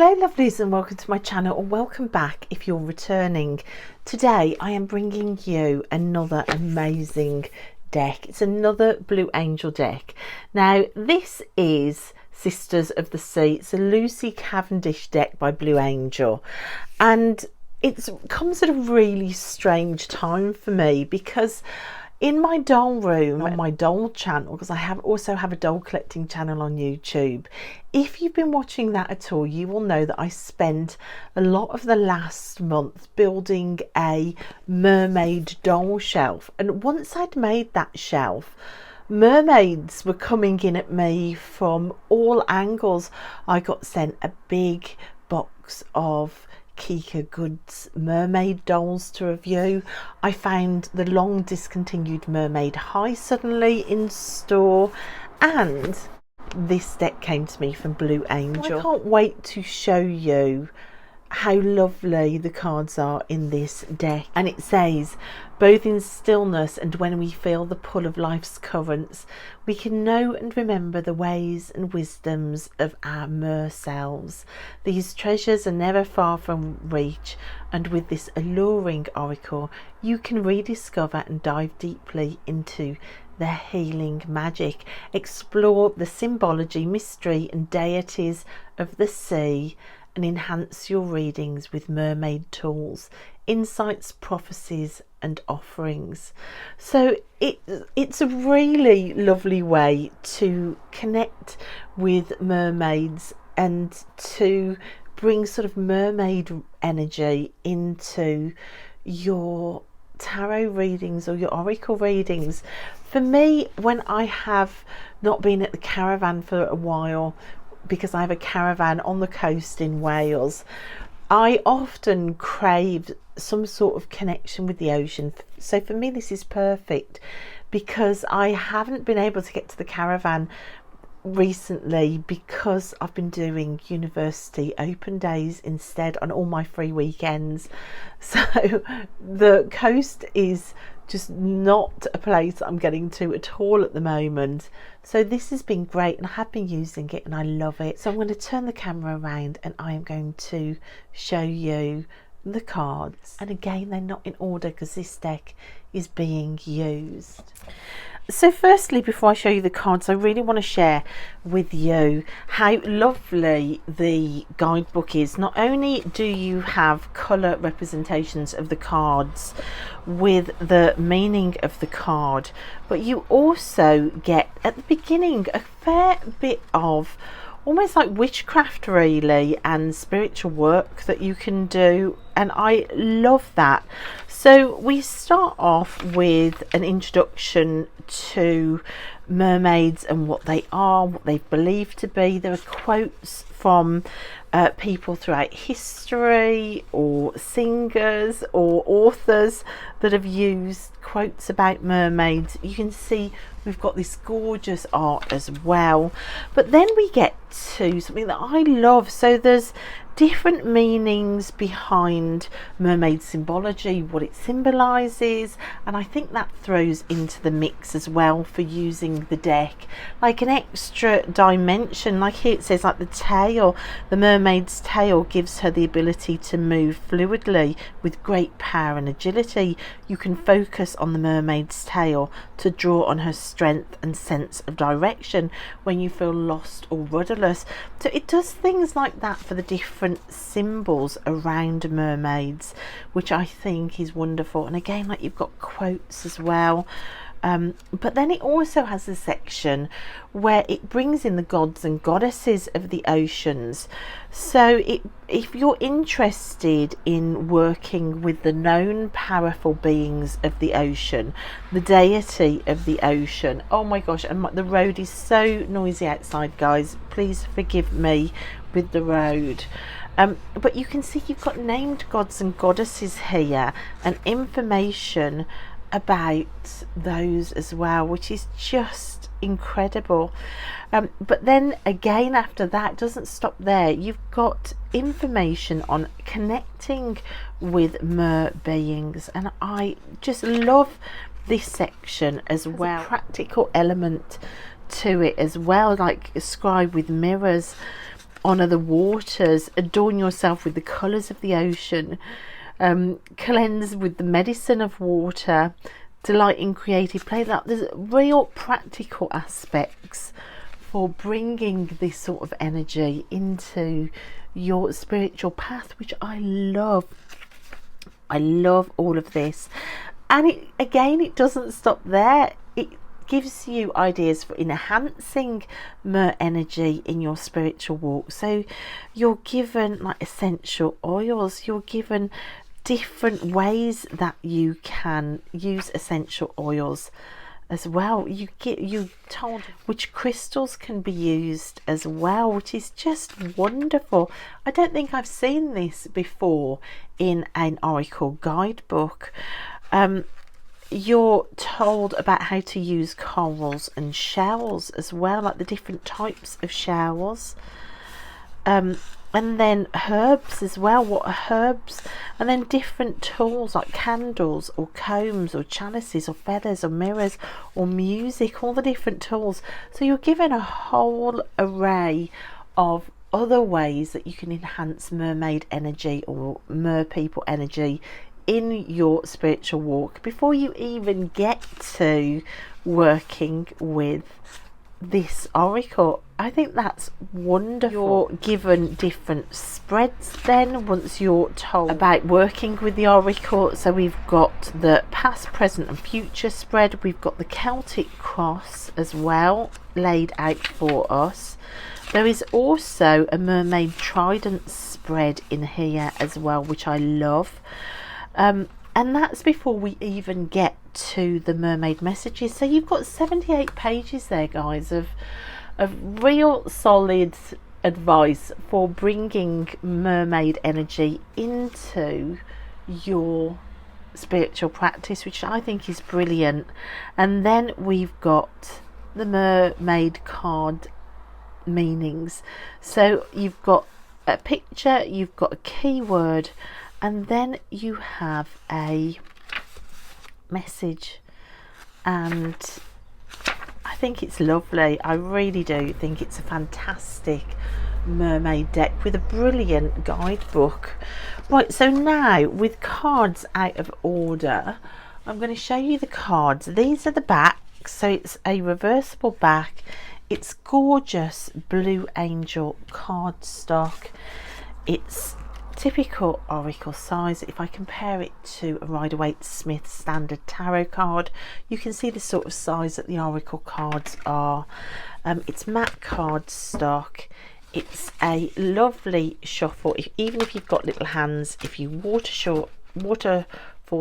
Hello lovelies, and welcome to my channel, or welcome back if you're returning. Today I am bringing you another amazing deck. It's another Blye Angel deck. Now this is Sisters of the Sea. It's a Lucy Cavendish deck by Blye Angel, and it comes at a really strange time for me because in my doll room, on my doll channel, because I also have a doll collecting channel on YouTube, if you've been watching that at all, you will know that I spent a lot of the last month building a mermaid doll shelf. And once I'd made that shelf, mermaids were coming in at me from all angles. I got sent a big box of Kika Goods mermaid dolls to review. I found the long discontinued Mermaid High suddenly in store, and this deck came to me from Blye Angel. I can't wait to show you how lovely the cards are in this deck. And it says, both in stillness and when we feel the pull of life's currents, we can know and remember the ways and wisdoms of our mer selves. These treasures are never far from reach, and with this alluring oracle you can rediscover and dive deeply into their healing magic. Explore the symbology, mystery and deities of the sea, and enhance your readings with mermaid tools, insights, prophecies and offerings. So it's a really lovely way to connect with mermaids and to bring sort of mermaid energy into your tarot readings or your oracle readings. For me, when I have not been at the caravan for a while, because I have a caravan on the coast in Wales, I often crave some sort of connection with the ocean. So for me this is perfect, because I haven't been able to get to the caravan recently because I've been doing university open days instead on all my free weekends. So the coast is just not a place I'm getting to at all at the moment. So this has been great, and I have been using it and I love it. So I'm going to turn the camera around and I am going to show you the cards. And again, they're not in order because this deck is being used. So firstly, before I show you the cards, I really want to share with you how lovely the guidebook is. Not only do you have colour representations of the cards with the meaning of the card, but you also get at the beginning a fair bit of almost like witchcraft really, and spiritual work that you can do, and I love that. So we start off with an introduction to mermaids and what they are, what they believe to be. There are quotes from people throughout history, or singers or authors that have used quotes about mermaids. You can see we've got this gorgeous art as well, but then we get to something that I love. So there's different meanings behind mermaid symbology, what it symbolizes, and I think that throws into the mix as well for using the deck like an extra dimension. Like here it says, like the tail, the mermaid's tail gives her the ability to move fluidly with great power and agility. You can focus on the mermaid's tail to draw on her strength and sense of direction when you feel lost or rudderless. So it does things like that for the different symbols around mermaids, which I think is wonderful. And again, like you've got quotes as well. But then it also has a section where it brings in the gods and goddesses of the oceans. So if you're interested in working with the known powerful beings of the ocean, the deity of the ocean, oh my gosh, and the road is so noisy outside, guys, please forgive me with the road. But you can see you've got named gods and goddesses here and information about those as well, which is just incredible. But then again, after that, doesn't stop there. You've got information on connecting with mer beings, and I just love this section as well. There's a practical element to it as well, like a scribe with mirrors. honor the waters, adorn yourself with the colors of the ocean, cleanse with the medicine of water, delight in creative play. That there's real practical aspects for bringing this sort of energy into your spiritual path, which I love. I love all of this. And it doesn't stop there. It gives you ideas for enhancing mer-energy in your spiritual walk. So you're given like essential oils, you're given different ways that you can use essential oils as well. You told which crystals can be used as well, which is just wonderful. I don't think I've seen this before in an oracle guidebook. You're told about how to use corals and shells as well, like the different types of shells. And then herbs as well. What are herbs? And then different tools like candles or combs or chalices or feathers or mirrors or music, all the different tools. So you're given a whole array of other ways that you can enhance mermaid energy or mer people energy in your spiritual walk before you even get to working with this oracle. I think that's wonderful. You're given different spreads then once you're told about working with the oracle. So we've got the past, present and future spread. We've got the Celtic cross as well laid out for us. There is also a mermaid trident spread in here as well, which I love. And that's before we even get to the mermaid messages. So you've got 78 pages there, guys, of real solid advice for bringing mermaid energy into your spiritual practice, which I think is brilliant. And then we've got the mermaid card meanings. So you've got a picture, you've got a keyword, and then you have a message. And I think it's lovely. I really do think it's a fantastic mermaid deck with a brilliant guidebook. Right, so now with cards out of order, I'm going to show you the cards. These are the backs, so it's a reversible back. It's gorgeous Blue Angel cardstock. It's typical oracle size. If I compare it to a Rider-Waite-Smith standard tarot card, you can see the sort of size that the oracle cards are. It's matte cardstock. It's a lovely shuffle. Even if you've got little hands, if you waterfall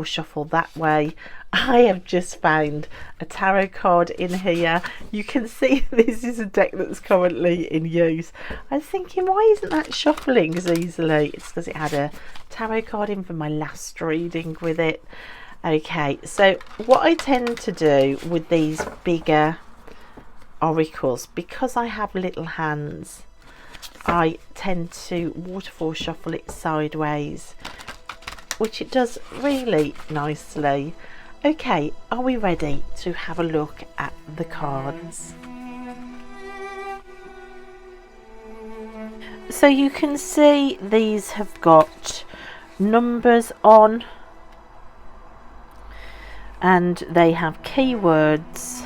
shuffle that way. I have just found a tarot card in here. You can see this is a deck that's currently in use. I was thinking, why isn't that shuffling as easily? It's because it had a tarot card in for my last reading with it. Okay, so what I tend to do with these bigger oracles, because I have little hands, I tend to waterfall shuffle it sideways, which it does really nicely. Okay, are we ready to have a look at the cards? So you can see these have got numbers on and they have keywords,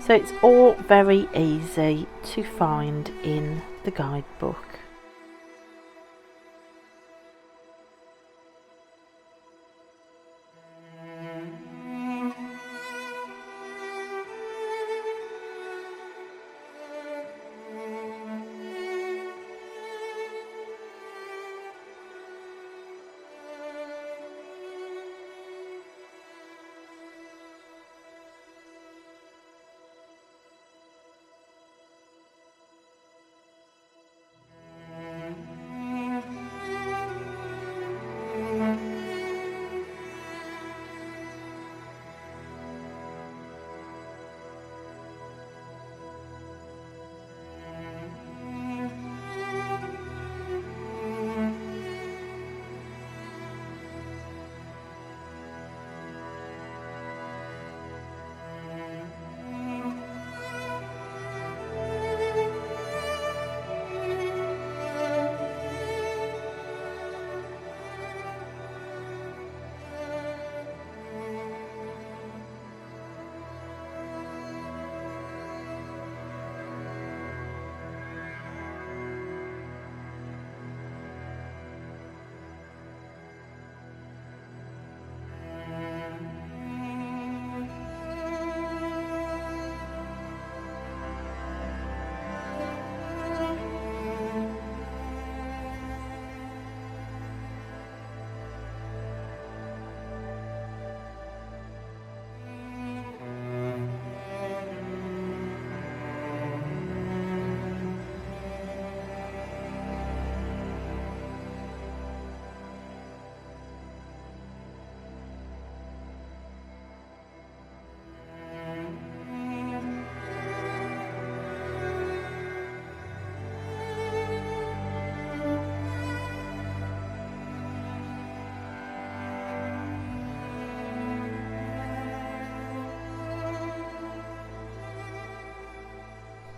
so it's all very easy to find in the guidebook.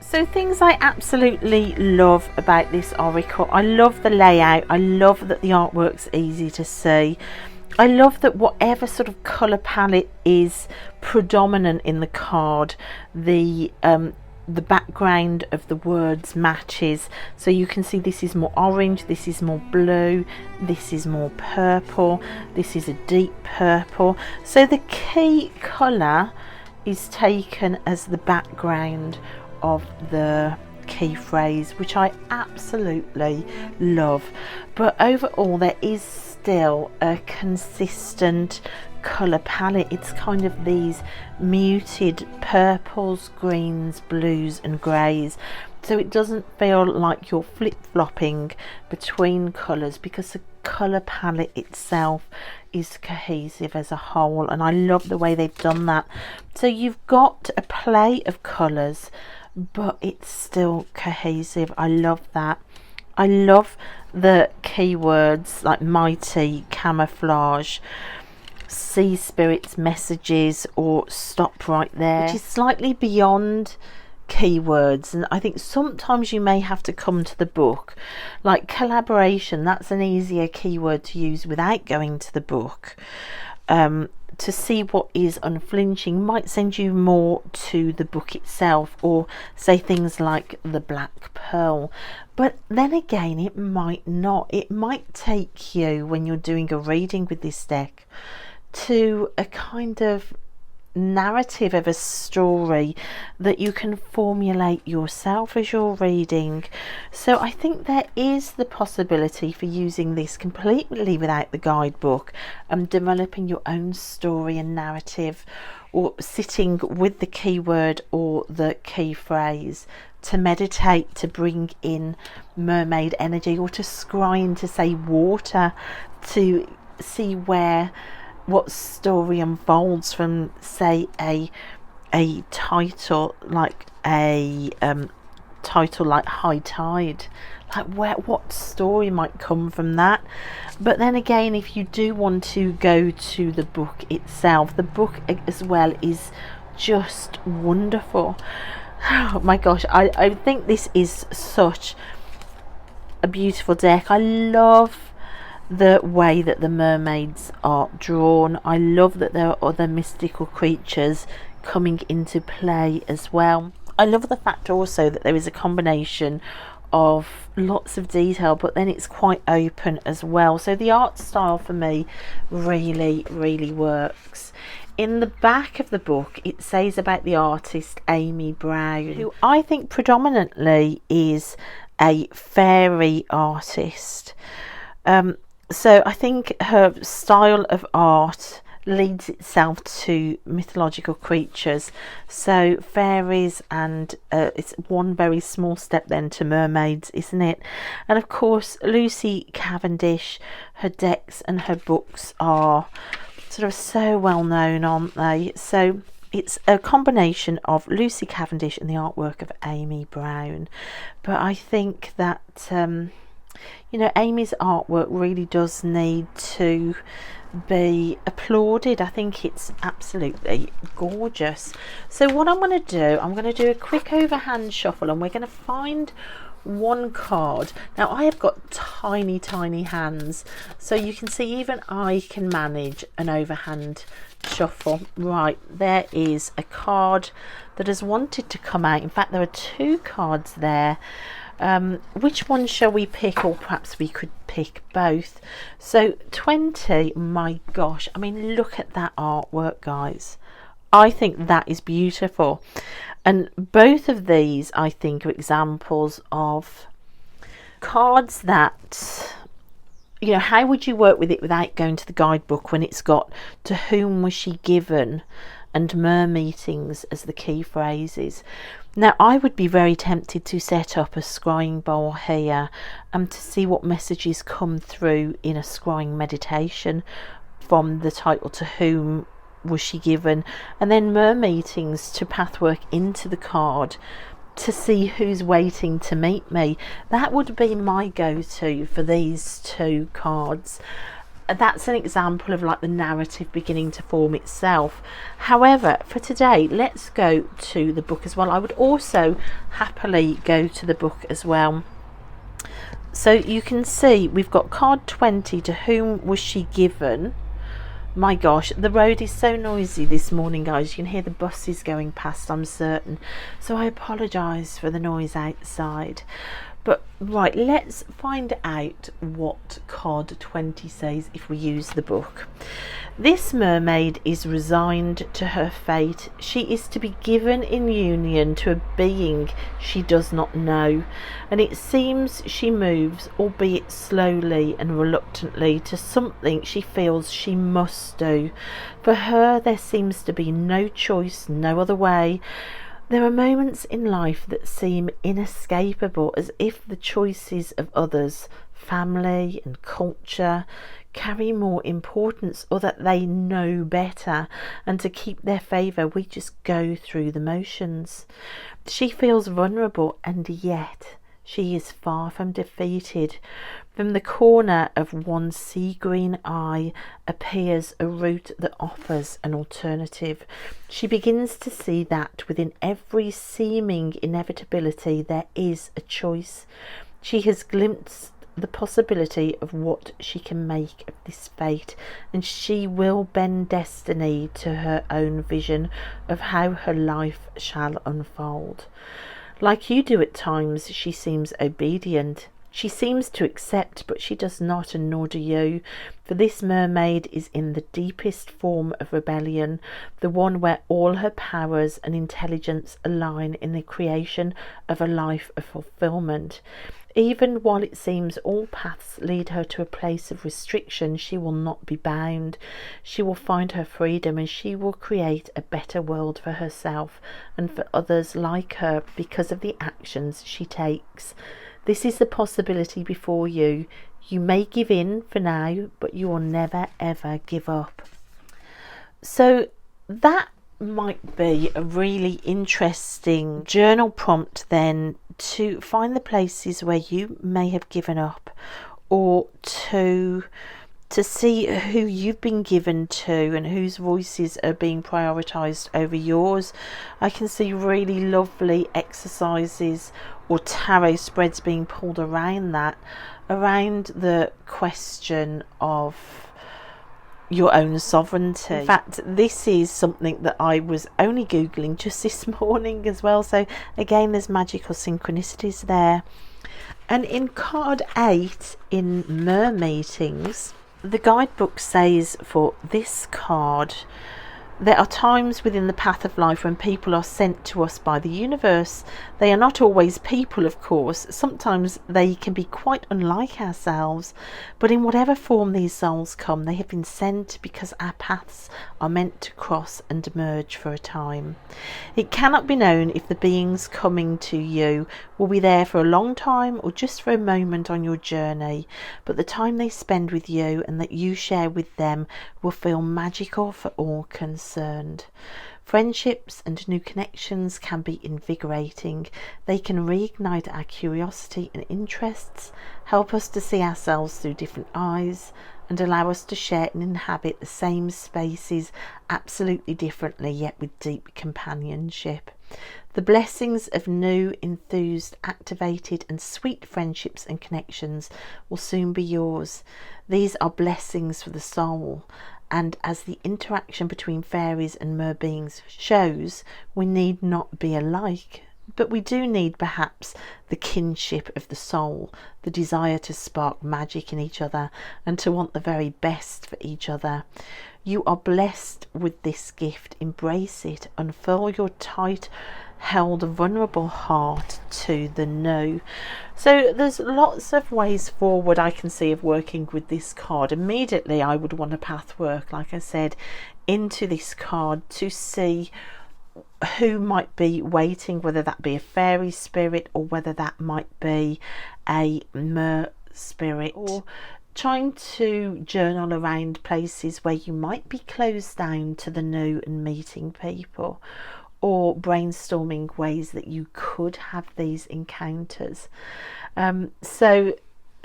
So things I absolutely love about this oracle: I love the layout, I love that the artwork's easy to see, I love that whatever sort of colour palette is predominant in the card, the background of the words matches. So you can see this is more orange, this is more blue, this is more purple, this is a deep purple. So the key colour is taken as the background of the key phrase, which I absolutely love. But overall there is still a consistent colour palette. It's kind of these muted purples, greens, blues and greys, so it doesn't feel like you're flip-flopping between colours, because the colour palette itself is cohesive as a whole, and I love the way they've done that. So you've got a play of colours, but it's still cohesive. I love that. I love the keywords like mighty, camouflage, sea spirits, messages, or stop right there, which is slightly beyond keywords, and I think sometimes you may have to come to the book. Like collaboration, that's an easier keyword to use without going to the book. To see what is unflinching might send you more to the book itself, or say things like the black pearl. But then again, it might not. It might take you, when you're doing a reading with this deck, to a kind of narrative of a story that you can formulate yourself as you're reading. So I think there is the possibility for using this completely without the guidebook and developing your own story and narrative, or sitting with the keyword or the key phrase to meditate, to bring in mermaid energy, or to scry to say water, to see what story unfolds from, say, a title like High Tide. Like what story might come from that. But then again, if you do want to go to the book itself, the book as well is just wonderful. Oh my gosh, I think this is such a beautiful deck. I love the way that the mermaids are drawn. I love that there are other mystical creatures coming into play as well. I love the fact also that there is a combination of lots of detail, but then it's quite open as well. So the art style for me really works. In the back of the book, it says about the artist Amy Brown, who I think predominantly is a fairy artist. So I think her style of art leads itself to mythological creatures, so fairies, and it's one very small step then to mermaids, isn't it? And of course Lucy Cavendish, her decks and her books are sort of so well known, aren't they? So it's a combination of Lucy Cavendish and the artwork of Amy Brown. But I think that you know, Amy's artwork really does need to be applauded. I think it's absolutely gorgeous. So what I'm going to do a quick overhand shuffle, and we're going to find one card. Now I have got tiny hands, so you can see even I can manage an overhand shuffle. Right, there is a card that has wanted to come out. In fact, there are two cards there. Which one shall we pick, or perhaps we could pick both? So 20, my gosh, I mean, look at that artwork, guys. I think that is beautiful, and both of these I think are examples of cards that, you know, how would you work with it without going to the guidebook, when it's got to whom was she given and mer meetings as the key phrases. Now I would be very tempted to set up a scrying bowl here and to see what messages come through in a scrying meditation from the title to whom was she given, and then mer meetings to pathwork into the card to see who's waiting to meet me. That would be my go-to for these two cards. that's an example of like the narrative beginning to form itself. However, for today, let's go to the book as well. I would also happily go to the book as well. So you can see we've got card 20, to whom was she given? My gosh, the road is so noisy this morning, guys. You can hear the buses going past, I'm certain. So I apologise for the noise outside. But right, let's find out what card 20 says if we use the book. This mermaid is resigned to her fate. She is to be given in union to a being she does not know, and it seems she moves, albeit slowly and reluctantly, to something she feels she must do. For her there seems to be no choice, no other way. There are moments in life that seem inescapable, as if the choices of others, family and culture, carry more importance, or that they know better, and to keep their favour we just go through the motions. She feels vulnerable, and yet she is far from defeated. From the corner of one sea green eye appears a route that offers an alternative. She begins to see that within every seeming inevitability there is a choice. She has glimpsed the possibility of what she can make of this fate, and she will bend destiny to her own vision of how her life shall unfold. Like you do at times, she seems obedient. She seems to accept, but she does not, and nor do you. For this mermaid is in the deepest form of rebellion, the one where all her powers and intelligence align in the creation of a life of fulfillment. Even while it seems all paths lead her to a place of restriction, she will not be bound. She will find her freedom, and she will create a better world for herself and for others like her because of the actions she takes. This is the possibility before you. You may give in for now, but you will never ever give up. So that might be a really interesting journal prompt then, to find the places where you may have given up, or to see who you've been given to and whose voices are being prioritized over yours. I can see really lovely exercises or tarot spreads being pulled around that, around the question of your own sovereignty. In fact, this is something that I was only Googling just this morning as well. So again, there's magical synchronicities there. And in card 8 in Mermeetings, the guidebook says for this card, there are times within the path of life when people are sent to us by the universe. They are not always people, of course. Sometimes they can be quite unlike ourselves, but in whatever form these souls come, they have been sent because our paths are meant to cross and merge for a time. It cannot be known if the beings coming to you will be there for a long time or just for a moment on your journey, but the time they spend with you and that you share with them will feel magical for all concerned. Friendships and new connections can be invigorating. They can reignite our curiosity and interests, help us to see ourselves through different eyes, and allow us to share and inhabit the same spaces absolutely differently, yet with deep companionship. The blessings of new, enthused, activated and sweet friendships and connections will soon be yours. These are blessings for the soul, and as the interaction between fairies and mer beings shows, we need not be alike, but we do need perhaps the kinship of the soul, the desire to spark magic in each other and to want the very best for each other. You are blessed with this gift. Embrace it. Unfurl your tight held vulnerable heart to the new. So there's lots of ways forward I can see of working with this card. Immediately I would want a path work, like I said, into this card to see who might be waiting, whether that be a fairy spirit or whether that might be a mer spirit, or trying to journal around places where you might be closed down to the new and meeting people, or brainstorming ways that you could have these encounters. So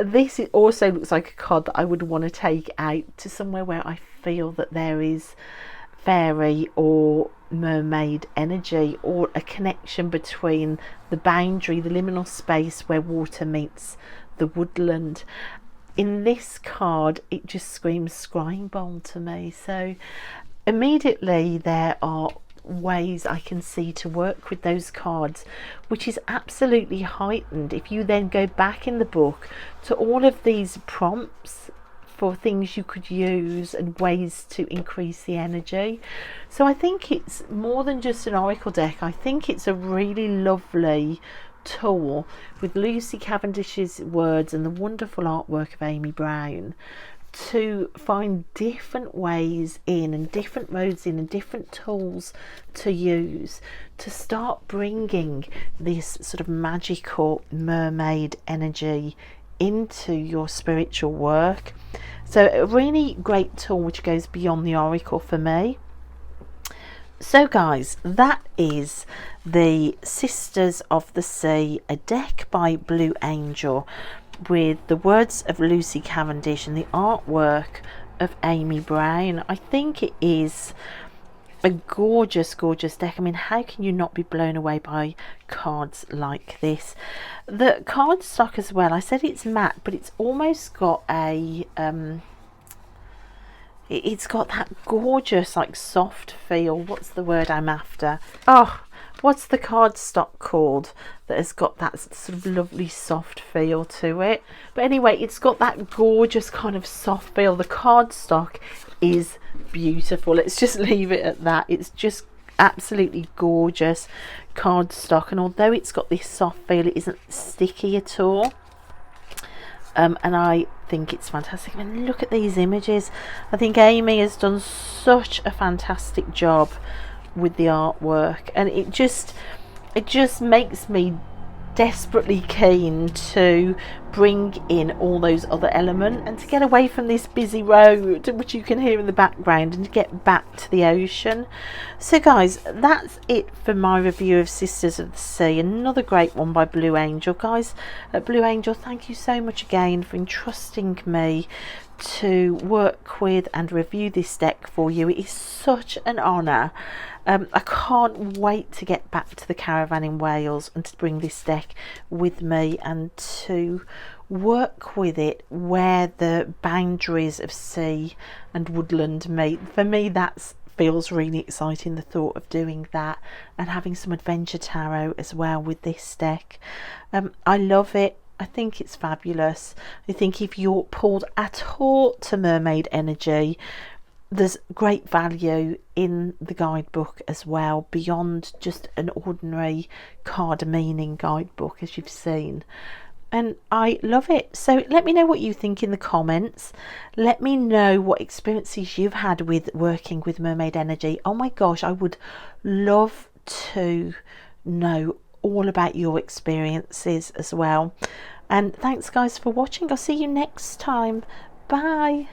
this also looks like a card that I would want to take out to somewhere where I feel that there is fairy or mermaid energy, or a connection between the boundary, the liminal space where water meets the woodland. In this card, it just screams scrying bowl to me. So immediately there are ways I can see to work with those cards, which is absolutely heightened if you then go back in the book to all of these prompts for things you could use and ways to increase the energy. So I think it's more than just an oracle deck. I think it's a really lovely tool with Lucy Cavendish's words and the wonderful artwork of Amy Brown to find different ways in and different modes in and different tools to use to start bringing this sort of magical mermaid energy into your spiritual work. So a really great tool which goes beyond the oracle for me. So guys, that is the Sisters of the Sea, a deck by Blye Angel with the words of Lucy Cavendish and the artwork of Amy Brown. I think it is a gorgeous deck. I mean, how can you not be blown away by cards like this? The card stock as well, I said it's matte, but it's almost got a it's got that gorgeous like soft feel. What's the word I'm after? Oh, what's the card stock called that has got that sort of lovely soft feel to it? But anyway, it's got that gorgeous kind of soft feel. The card stock is beautiful. Let's just leave it at that. It's just absolutely gorgeous card stock, and although it's got this soft feel, it isn't sticky at all. And I think it's fantastic. I mean, look at these images. I think Amy has done such a fantastic job with the artwork, and it just makes me desperately keen to bring in all those other elements and to get away from this busy road which you can hear in the background and to get back to the ocean. So guys, that's it for my review of Sisters of the Sea, another great one by Blye Angel. Guys at Blye Angel, thank you so much again for entrusting me to work with and review this deck for you. It is such an honour. I can't wait to get back to the caravan in Wales and to bring this deck with me and to work with it where the boundaries of sea and woodland meet. For me, that feels really exciting, the thought of doing that and having some adventure tarot as well with this deck. I love it. I think it's fabulous. I think if you're pulled at all to mermaid energy, there's great value in the guidebook as well, beyond just an ordinary card meaning guidebook, as you've seen. And I love it. So let me know what you think in the comments. Let me know what experiences you've had with working with mermaid energy. Oh my gosh, I would love to know all about your experiences as well. And thanks guys for watching. I'll see you next time. Bye.